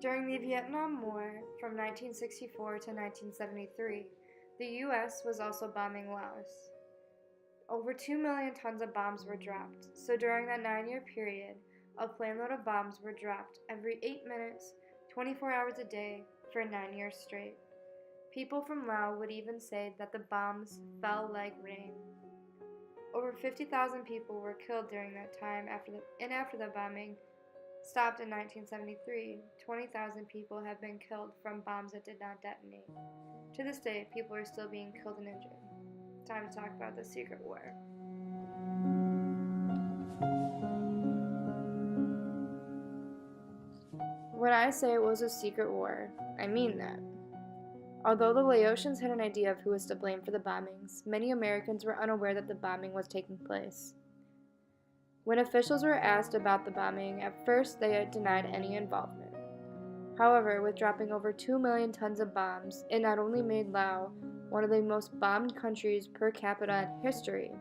During the Vietnam War from 1964 to 1973, the U.S. was also bombing Laos. Over 2 million tons of bombs were dropped, so during that 9-year period, a planeload of bombs were dropped every 8 minutes, 24 hours a day, for 9 years straight. People from Laos would even say that the bombs fell like rain. Over 50,000 people were killed during that time, after the bombing stopped in 1973, 20,000 people have been killed from bombs that did not detonate. To this day, people are still being killed and injured. Time to talk about the secret war. When I say it was a secret war, I mean that. Although the Laotians had an idea of who was to blame for the bombings, many Americans were unaware that the bombing was taking place. When officials were asked about the bombing, at first they had denied any involvement. However, with dropping over 2 million tons of bombs, it not only made Laos one of the most bombed countries per capita in history,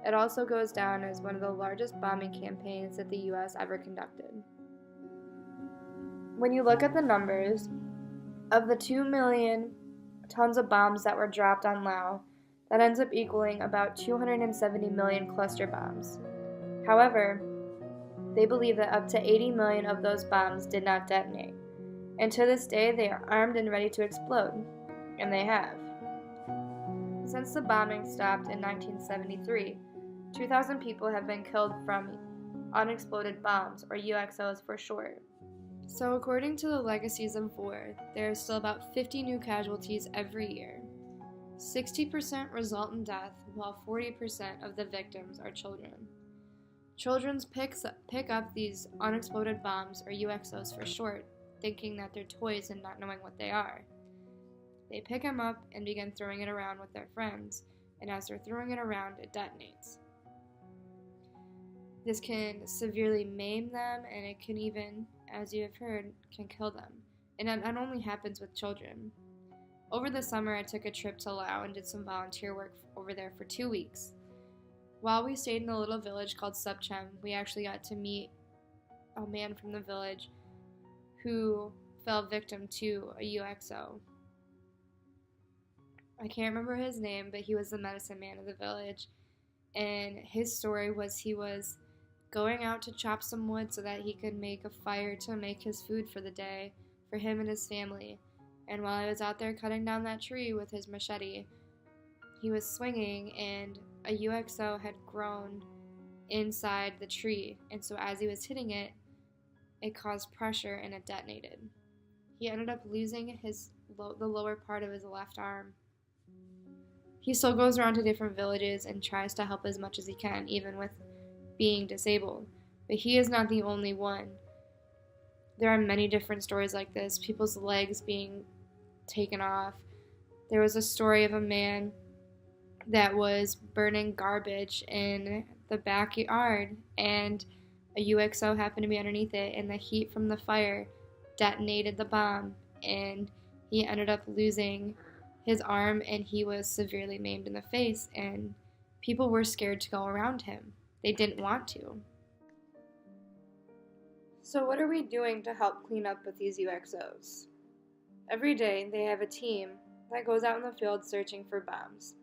it also goes down as one of the largest bombing campaigns that the U.S. ever conducted. When you look at the numbers, of the 2 million tons of bombs that were dropped on Laos, that ends up equaling about 270 million cluster bombs. However, they believe that up to 80 million of those bombs did not detonate, and to this day they are armed and ready to explode, and they have. Since the bombing stopped in 1973, 2,000 people have been killed from unexploded bombs, or UXOs for short. So according to the legacies of war, there are still about 50 new casualties every year. 60% result in death, while 40% of the victims are children. Children pick up these unexploded bombs, or UXOs for short, thinking that they're toys and not knowing what they are. They pick them up and begin throwing it around with their friends, and as they're throwing it around, it detonates. This can severely maim them, and it can even, as you have heard, can kill them. And that not only happens with children. Over the summer, I took a trip to Laos and did some volunteer work over there for 2 weeks. While we stayed in a little village called Subchem, we actually got to meet a man from the village who fell victim to a UXO. I can't remember his name, but he was the medicine man of the village. And his story was he was going out to chop some wood so that he could make a fire to make his food for the day for him and his family. And while he was out there cutting down that tree with his machete, he was swinging and a UXO had grown inside the tree. And so as he was hitting it, it caused pressure and it detonated. He ended up losing the lower part of his left arm. He still goes around to different villages and tries to help as much as he can, even with being disabled. But he is not the only one. There are many different stories like this, people's legs being taken off. There was a story of a man that was burning garbage in the backyard, and a UXO happened to be underneath it, and the heat from the fire detonated the bomb, and he ended up losing his arm, and he was severely maimed in the face, and people were scared to go around him. They didn't want to. So what are we doing to help clean up with these UXOs? Every day, they have a team that goes out in the field searching for bombs.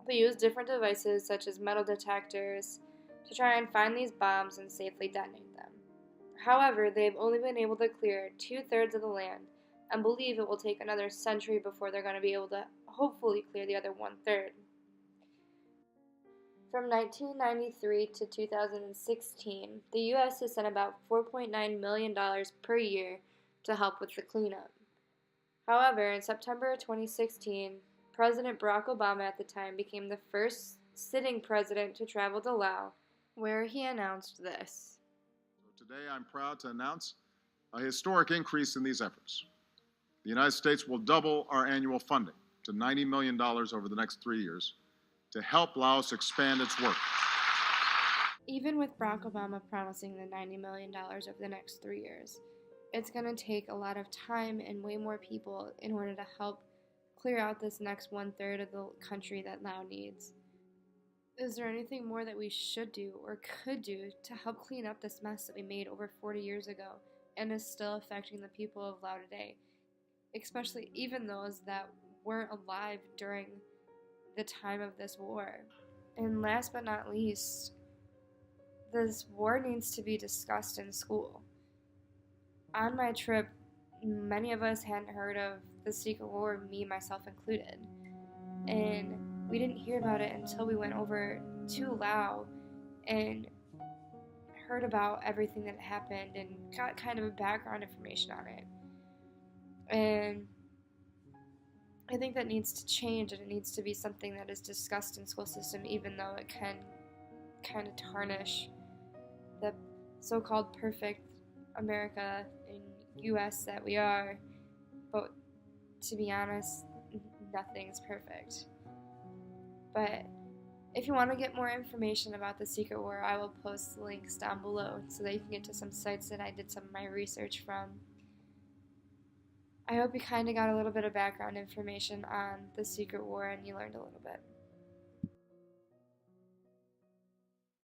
They use different devices such as metal detectors to try and find these bombs and safely detonate them. However, they've only been able to clear 2/3 of the land and believe it will take another century before they're going to be able to hopefully clear the other 1/3. From 1993 to 2016, the U.S. has sent about $4.9 million per year to help with the cleanup. However, in September 2016, President Barack Obama at the time became the first sitting president to travel to Laos, where he announced this. Today I'm proud to announce a historic increase in these efforts. The United States will double our annual funding to $90 million over the next 3 years to help Laos expand its work. Even with Barack Obama promising the $90 million over the next 3 years, it's going to take a lot of time and way more people in order to help clear out this next 1/3 of the country that Laos needs. Is there anything more that we should do or could do to help clean up this mess that we made over 40 years ago and is still affecting the people of Lao today, especially even those that weren't alive during the time of this war. And last but not least, this war needs to be discussed in school. On my trip, many of us hadn't heard of the Secret War, me, myself included. And we didn't hear about it until we went over to Lao and heard about everything that happened and got kind of a background information on it. And I think that needs to change, and it needs to be something that is discussed in school system, even though it can kind of tarnish the so-called perfect America and U.S. that we are. But to be honest, nothing's perfect. But if you want to get more information about the Secret War, I will post links down below so that you can get to some sites that I did some of my research from. I hope you kind of got a little bit of background information on the Secret War and you learned a little bit.